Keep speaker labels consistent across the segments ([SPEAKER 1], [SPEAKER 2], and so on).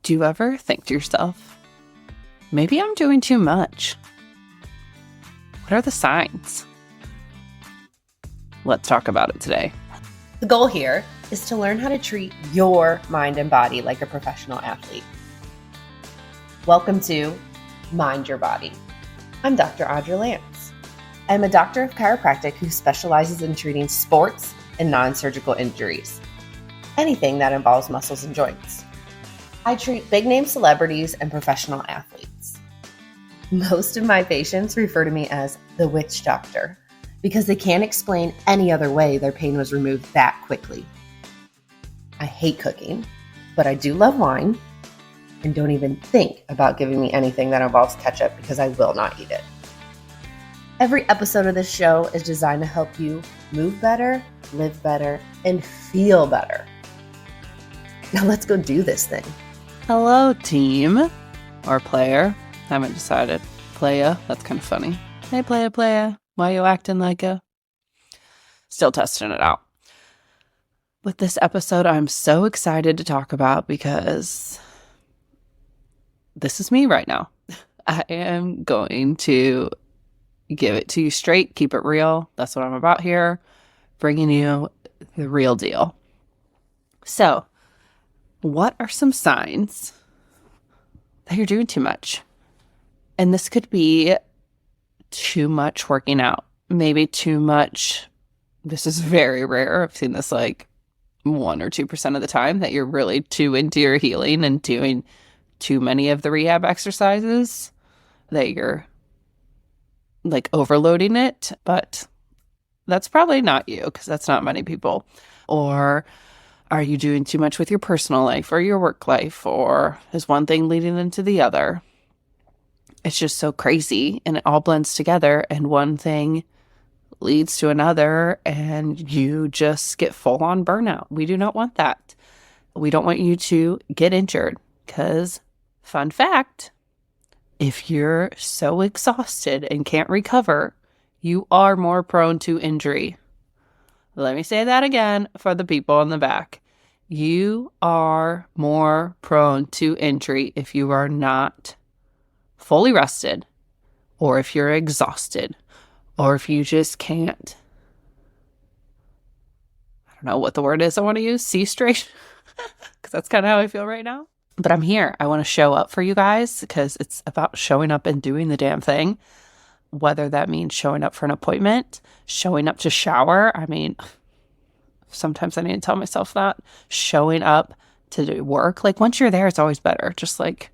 [SPEAKER 1] Do you ever think to yourself, maybe I'm doing too much? What are the signs? Let's talk about it today.
[SPEAKER 2] The goal here is to learn how to treat your mind and body like a professional athlete. Welcome to Mind Your Body. I'm Dr. Audra Lance. I'm a doctor of chiropractic who specializes in treating sports and non-surgical injuries, anything that involves muscles and joints. I treat big-name celebrities and professional athletes. Most of my patients refer to me as the witch doctor because they can't explain any other way their pain was removed that quickly. I hate cooking, but I do love wine and don't even think about giving me anything that involves ketchup because I will not eat it. Every episode of this show is designed to help you move better, live better, and feel better. Now let's go do this thing.
[SPEAKER 1] Hello, team. Or player. Haven't decided. Playa. That's kind of funny. Hey, playa. Why you acting like a... Still testing it out. With this episode, I'm so excited to talk about because this is me right now. I am going to give it to you straight, keep it real. That's what I'm about here. Bringing you the real deal. So, what are some signs that you're doing too much? And this could be too much working out. Maybe too much. This is very rare. I've seen this like 1 or 2% of the time that you're really too into your healing and doing too many of the rehab exercises, that you're like overloading it. But that's probably not you, because that's not many people. Or are you doing too much with your personal life or your work life, or is one thing leading into the other? It's just so crazy and it all blends together, and one thing leads to another and you just get full on burnout. We do not want that. We don't want you to get injured because, fun fact, if you're so exhausted and can't recover, you are more prone to injury. Let me say that again for the people in the back. You are more prone to injury if you are not fully rested, or if you're exhausted, or if you just can't, I don't know what the word is I want to use, see straight, because that's kind of how I feel right now. But I'm here. I want to show up for you guys because it's about showing up and doing the damn thing. Whether that means showing up for an appointment, showing up to shower. I mean, sometimes I need to tell myself that. Showing up to do work. Like, once you're there, it's always better. Just like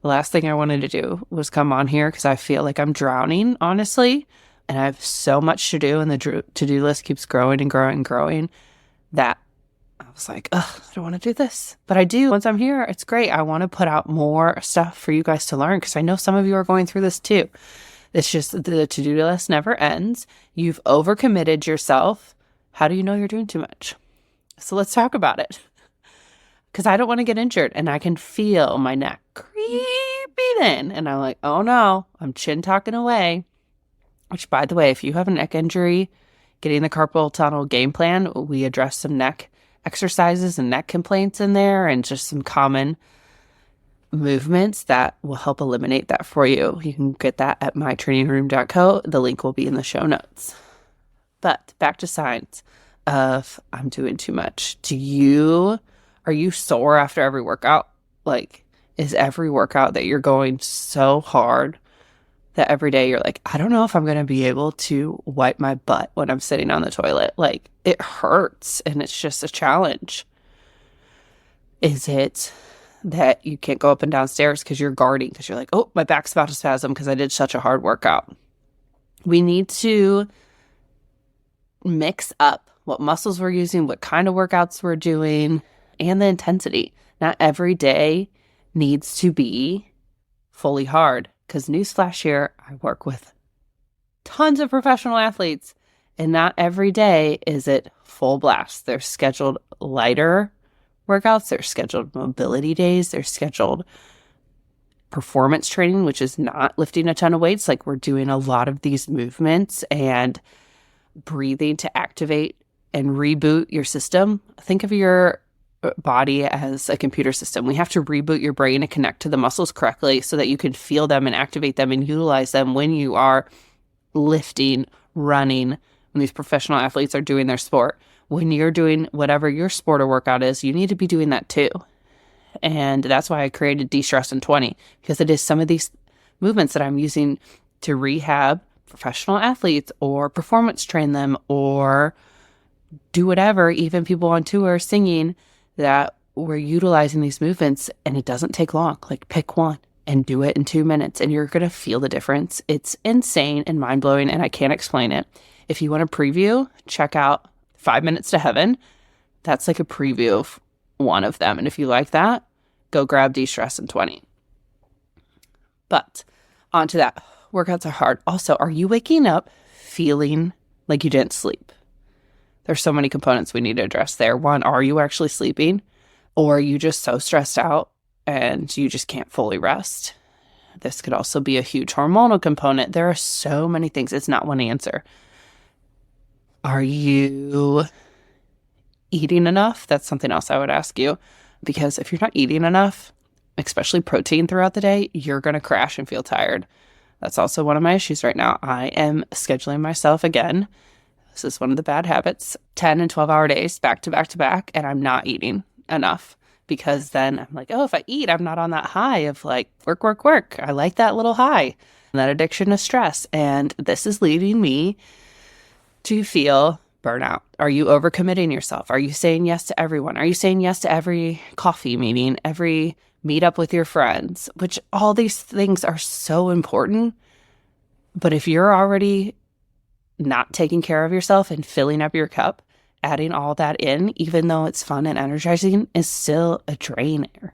[SPEAKER 1] the last thing I wanted to do was come on here because I feel like I'm drowning, honestly. And I have so much to do, and the to-do list keeps growing and growing and growing, that I was like, ugh, I don't want to do this. But I do. Once I'm here, it's great. I want to put out more stuff for you guys to learn because I know some of you are going through this too. It's just the to-do list never ends. You've overcommitted yourself. How do you know you're doing too much? So let's talk about it. Because I don't want to get injured, and I can feel my neck creeping in. And I'm like, oh no, I'm chin talking away. Which, by the way, if you have a neck injury, getting the carpal tunnel game plan, we address some neck exercises and neck complaints in there, and just some common movements that will help eliminate that for you. You can get that at mytrainingroom.co. The link will be in the show notes. But back to signs of I'm doing too much. Are you sore after every workout? Like, is every workout that you're going so hard that every day you're like, I don't know if I'm going to be able to wipe my butt when I'm sitting on the toilet. Like, it hurts and it's just a challenge. Is it that you can't go up and down stairs because you're guarding, because you're like, oh, my back's about to spasm because I did such a hard workout? We need to mix up what muscles we're using, what kind of workouts we're doing, and the intensity. Not every day needs to be fully hard, because newsflash here, I work with tons of professional athletes, and not every day is it full blast. There's scheduled lighter workouts, there's scheduled mobility days, there's scheduled performance training, which is not lifting a ton of weights. Like, we're doing a lot of these movements and breathing to activate and reboot your system. Think of your body as a computer system. We have to reboot your brain to connect to the muscles correctly so that you can feel them and activate them and utilize them when you are lifting, running, when these professional athletes are doing their sport. When you're doing whatever your sport or workout is, you need to be doing that too. And that's why I created De-Stress in 20, because it is some of these movements that I'm using to rehab professional athletes or performance train them or do whatever, even people on tour singing, that we're utilizing these movements, and it doesn't take long. Like, pick one and do it in 2 minutes and you're going to feel the difference. It's insane and mind-blowing, and I can't explain it. If you want a preview, check out 5 Minutes to Heaven. That's like a preview of one of them. And if you like that, go grab De-Stress in 20. But onto that. Workouts are hard. Also, are you waking up feeling like you didn't sleep? There's so many components we need to address there. One, are you actually sleeping? Or are you just so stressed out and you just can't fully rest? This could also be a huge hormonal component. There are so many things. It's not one answer. Are you eating enough? That's something else I would ask you. Because if you're not eating enough, especially protein throughout the day, you're going to crash and feel tired. That's also one of my issues right now. I am scheduling myself again. This is one of the bad habits. 10 and 12-hour days back to back to back, and I'm not eating enough because then I'm like, oh, if I eat, I'm not on that high of like work, work, work. I like that little high, that addiction to stress. And this is leading me to feel burnout. Are you overcommitting yourself? Are you saying yes to everyone? Are you saying yes to every coffee meeting, every meet up with your friends, which all these things are so important. But if you're already not taking care of yourself and filling up your cup, adding all that in, even though it's fun and energizing, is still a drainer.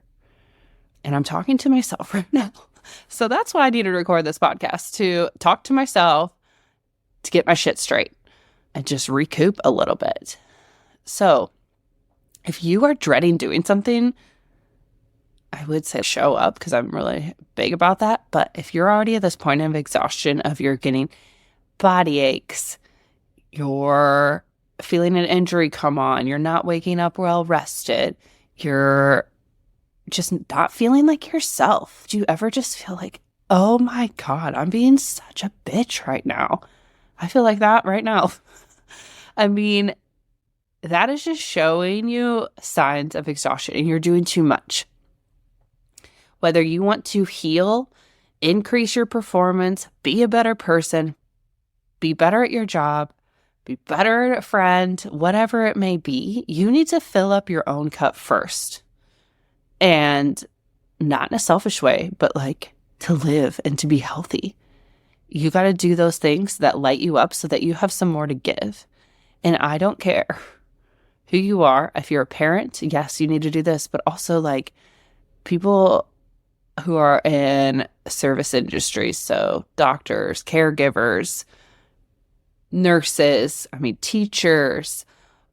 [SPEAKER 1] And I'm talking to myself right now. So that's why I need to record this podcast, to talk to myself, to get my shit straight and just recoup a little bit. So if you are dreading doing something, I would say show up, because I'm really big about that. But if you're already at this point of exhaustion, of you're getting body aches, you're feeling an injury come on, you're not waking up well rested, you're just not feeling like yourself. Do you ever just feel like, oh my God, I'm being such a bitch right now? I feel like that right now. I mean, that is just showing you signs of exhaustion and you're doing too much. Whether you want to heal, increase your performance, be a better person, be better at your job, be better at a friend, whatever it may be, you need to fill up your own cup first. And not in a selfish way, but like to live and to be healthy. You got to do those things that light you up so that you have some more to give. And I don't care who you are. If you're a parent, yes, you need to do this, but also like people who are in service industries, so doctors, caregivers, nurses, teachers,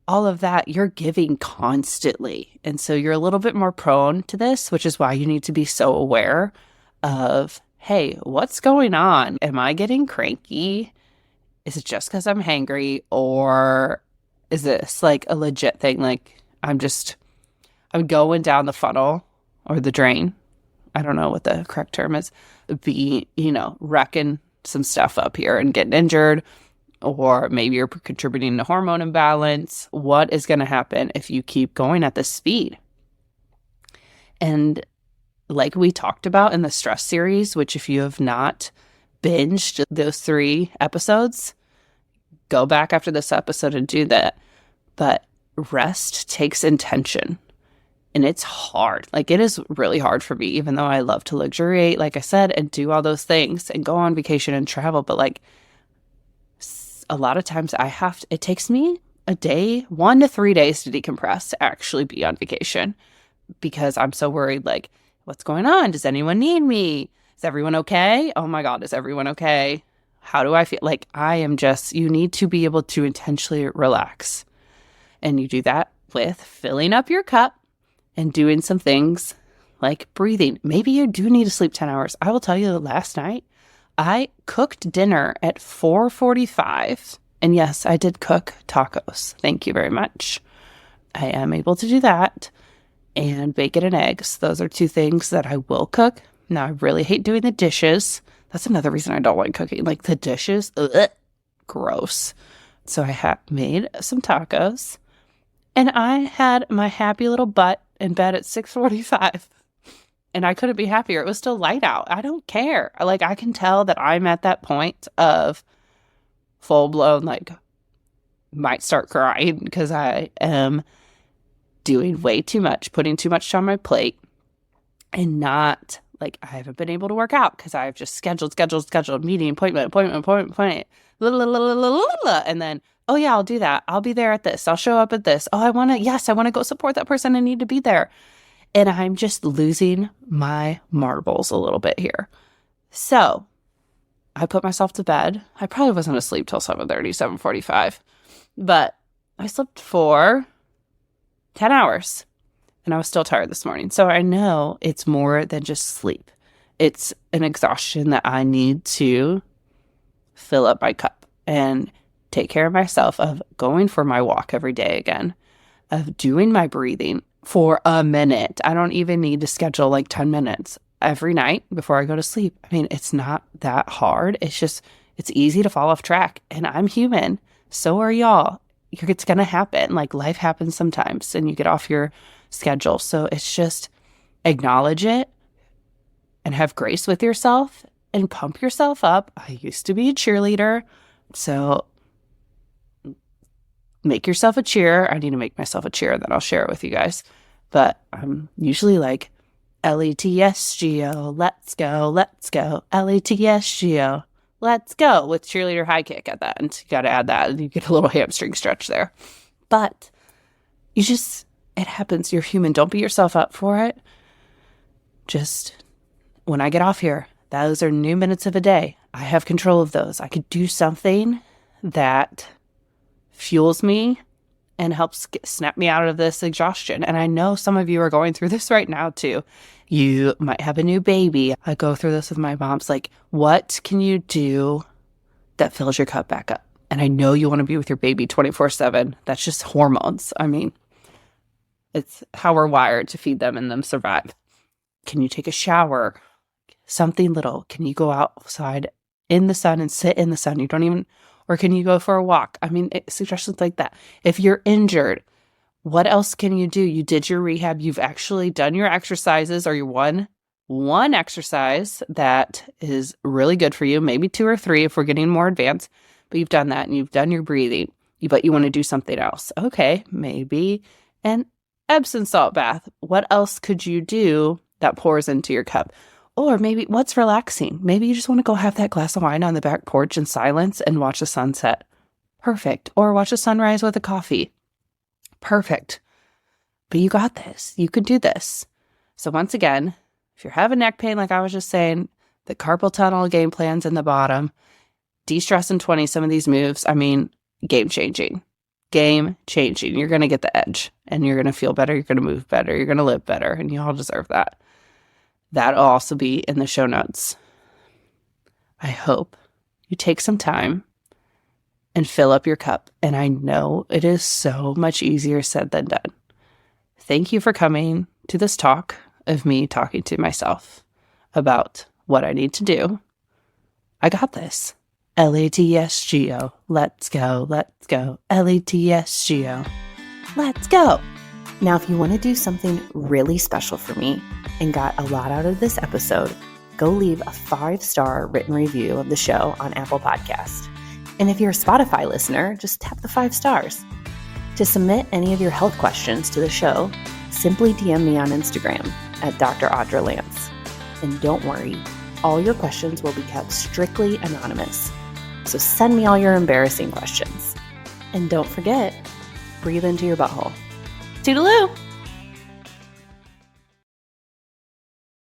[SPEAKER 1] all of that, you're giving constantly. And so you're a little bit more prone to this, which is why you need to be so aware of, hey, what's going on? Am I getting cranky? Is it just because I'm hangry? Or is this like a legit thing? Like I'm going down the funnel or the drain. I don't know what the correct term is. Wrecking some stuff up here and getting injured. Or maybe you're contributing to hormone imbalance. What is going to happen if you keep going at this speed? And like we talked about in the stress series, which if you have not binged those 3 episodes, go back after this episode and do that. But rest takes intention. And it's hard. Like it is really hard for me, even though I love to luxuriate, like I said, and do all those things and go on vacation and travel. But like a lot of times it takes me a day, 1 to 3 days to decompress to actually be on vacation, because I'm so worried, like, what's going on? Does anyone need me? Is everyone okay? Oh my God, is everyone okay? How do I feel? Like you need to be able to intentionally relax. And you do that with filling up your cup and doing some things like breathing. Maybe you do need to sleep 10 hours. I will tell you that last night, I cooked dinner at 4:45. And yes, I did cook tacos. Thank you very much. I am able to do that. And bacon and eggs. Those are two things that I will cook. Now, I really hate doing the dishes. That's another reason I don't like cooking. Like the dishes, ugh, gross. So I have made some tacos. And I had my happy little butt in bed at 6:45. And I couldn't be happier. It was still light out. I don't care. Like, I can tell that I'm at that point of full-blown, like, might start crying because I am doing way too much, putting too much on my plate, and not, like, I haven't been able to work out because I've just scheduled, meeting, appointment. And then, oh yeah, I'll do that. I'll be there at this. I'll show up at this. Oh, I want to go support that person. I need to be there. And I'm just losing my marbles a little bit here. So I put myself to bed. I probably wasn't asleep till 7:30, 7:45. But I slept for 10 hours. And I was still tired this morning. So I know it's more than just sleep. It's an exhaustion that I need to fill up my cup and take care of myself, of going for my walk every day again, of doing my breathing for a minute. I don't even need to schedule like 10 minutes every night before I go to sleep. I mean, it's not that hard. It's easy to fall off track. And I'm human. So are y'all. It's going to happen. Like, life happens sometimes and you get off your schedule. So it's just acknowledge it and have grace with yourself and pump yourself up. I used to be a cheerleader. So make yourself a cheer. I need to make myself a cheer, then I'll share it with you guys. But I'm usually like, LETSGO, let's go, LETSGO, let's go, with cheerleader high kick at that end. You got to add that, and you get a little hamstring stretch there. But it happens. You're human. Don't beat yourself up for it. Just, when I get off here, those are new minutes of a day. I have control of those. I could do something that fuels me and helps snap me out of this exhaustion. And I know some of you are going through this right now too. You might have a new baby. I go through this with my moms. Like, what can you do that fills your cup back up? And I know you want to be with your baby 24/7. That's just hormones. I mean, it's how we're wired to feed them and them survive. Can you take a shower? Something little. Can you go outside in the sun and sit in the sun? Or can you go for a walk? I mean, suggestions like that. If you're injured, what else can you do? You did your rehab. You've actually done your exercises, or your one exercise that is really good for you. Maybe 2 or 3 if we're getting more advanced. But you've done that and you've done your breathing. But you want to do something else. Okay, maybe an Epsom salt bath. What else could you do that pours into your cup? Or maybe what's relaxing? Maybe you just want to go have that glass of wine on the back porch in silence and watch the sunset. Perfect. Or watch the sunrise with a coffee. Perfect. But you got this. You could do this. So once again, if you're having neck pain, like I was just saying, the carpal tunnel game plan's in the bottom. De-stress in 20, some of these moves, I mean, game changing. Game changing. You're going to get the edge and you're going to feel better. You're going to move better. You're going to live better. And you all deserve that. That'll also be in the show notes. I hope you take some time and fill up your cup. And I know it is so much easier said than done. Thank you for coming to this talk of me talking to myself about what I need to do. I got this. LETSGO. Let's go. Let's go. LETSGO. Let's go. Now, if you want to do something really special for me and got a lot out of this episode, go leave a 5-star written review of the show on Apple Podcasts. And if you're a Spotify listener, just tap the 5 stars. To submit any of your health questions to the show, simply DM me on Instagram at Dr. Audra Lance. And don't worry, all your questions will be kept strictly anonymous. So send me all your embarrassing questions. And don't forget, breathe into your butthole. Toodaloo!